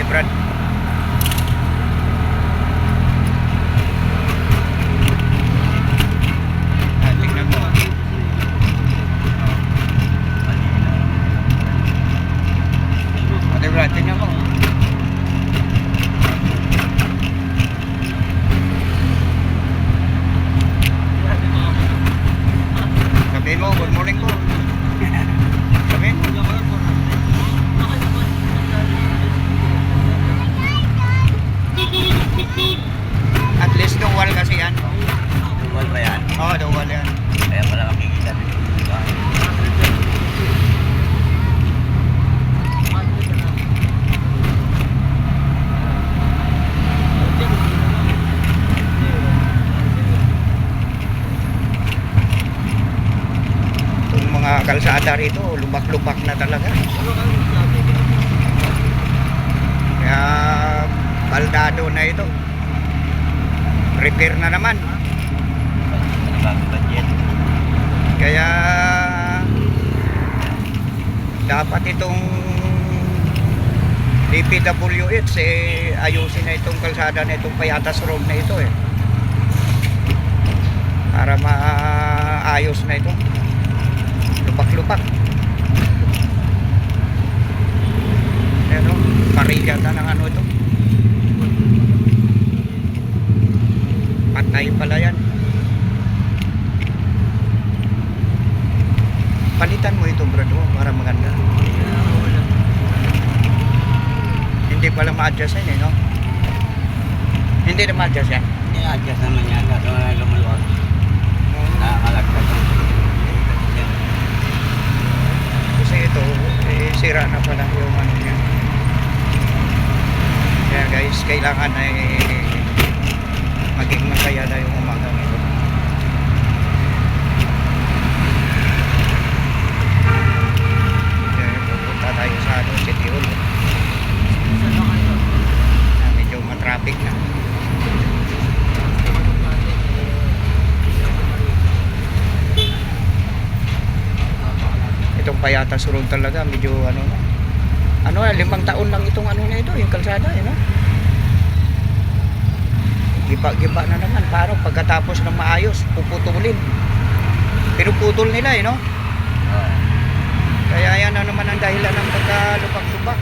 Brad. Tingnan mo. Ate Brad, tingnan mo. Sabihin mo, good morning po. Sabihin mo. At least dual kasi yan. Dual ba yan? Oo, dual yan. Kaya pala makikita dito. Itong mga kalsada rito, lubak-lubak na talaga. Kaya baldado na ito. Repair na naman. Bagong budget. Kaya dapat itong DPWH ayusin na itong kalsada na itong Payatas Road na ito para maayos na ito. Lupak-lupak. Pero parigyan na ng ano ito. Patay pala yan. Palitan mo ito, brado, para maganda. Hindi pala ma-adjust yan no? Hindi na ma-adjust yan. Hindi adjust naman yan. Kaso na lumuluwag. Nakakalagdag. Kasi ito, sira na pala yung ano niya. Kaya guys, kailangan ay maging masaya na yung umaga nito. Kaya pupunta tayo sa City Hall. Medyo matraffic na. Itong Payatas Road talaga medyo ano na. 5 taon lang itong ano na ito, yung kalsada, no? Giba-giba na naman, parang pagkatapos ng maayos, puputulin. Pinuputol nila, no? Kaya yan na naman ang dahilan ng pagkalupak-lupak,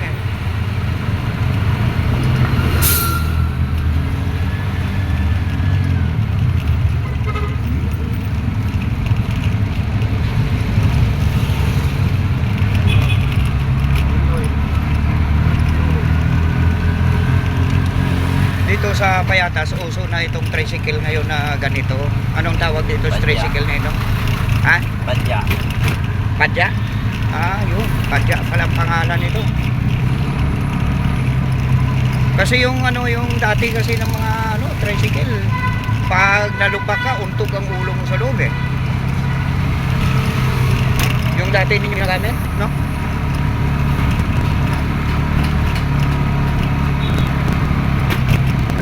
Dito sa Payatas, uso na itong tricycle ngayon na ganito. Anong tawag dito sa tricycle na ito? Ha? Padya. Padya? Yun. Padya pala ang pangalan nito. Kasi yung yung dati kasi ng mga tricycle, pag nalupak ka, untog ang ulo mo sa loob Yung dati ninyo nagamit, no?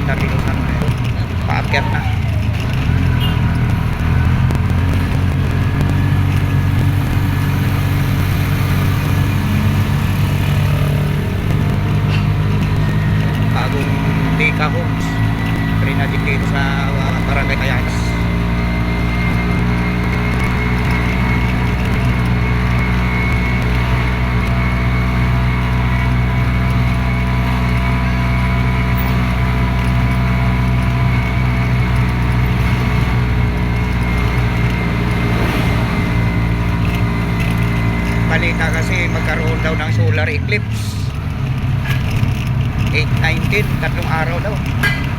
Narilusan na ito. Paakyat na. Bagong Deka Homes. Rinadin dito sa Barangay Payatas. Balita kasi magkaroon daw ng solar eclipse 8-19, 3 araw daw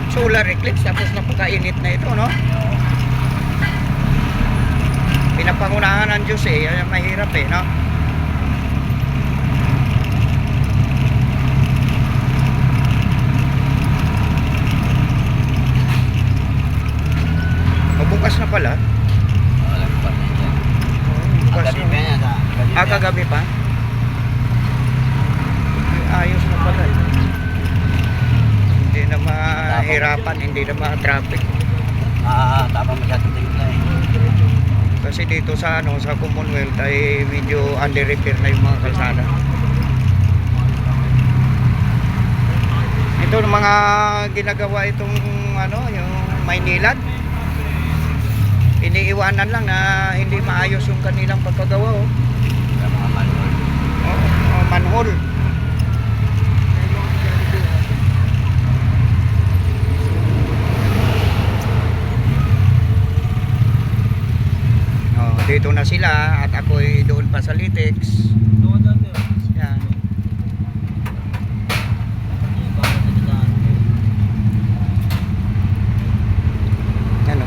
solar eclipse, tapos napakainit na ito, no? Pinapangunahan ng Diyos mahirap no? Bukas na pala. Bukas Kagabi pa yan. Kagabi pa? Ayos na pala. Hindi na mahirapan, hindi na ma-traffic. Tapang masyadong tingin na Kasi dito sa sa Commonwealth ay medyo under repair na yung mga kalsada. Ito yung mga ginagawa itong ano, yung Maynilad. Iniiwanan lang na hindi maayos yung kanilang pagkagawa. Oh. Sa mga manhole. Manhole. Oh, dito na sila at ako'y doon pa sa Litex. Yan. Ano?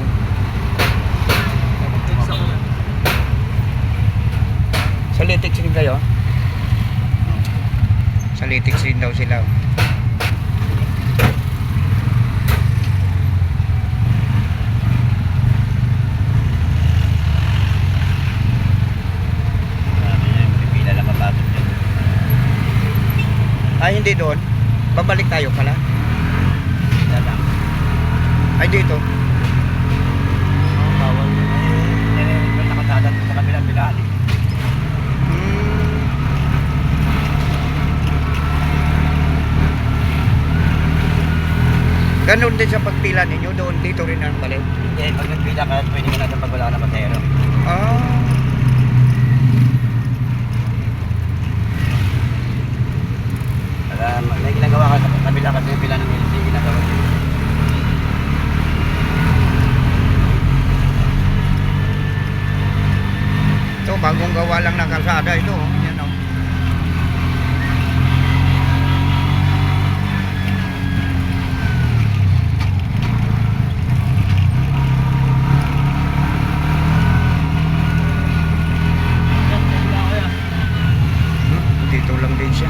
Sa Litex rin kayo? Sa Litex rin daw sila. Marami na yung pipila na papasok dyan. Ay, hindi doon. Babalik tayo pala. Pila lang. Ay, dito. Bawal. May nakasada sa kabilang bilaan. Hmm. Ganon din sa pagpila ninyo. Doon, dito rin ang balik. Hindi, pag nagpila ka, pwede ka natin pag wala ka na pasero. Ah. May ginagawa ka sa kabila kasi yung pila ng LC ginagawa. Ito, bagong gawa lang ng kalsada ito. Oh. Yan, oh. Dito lang din siya.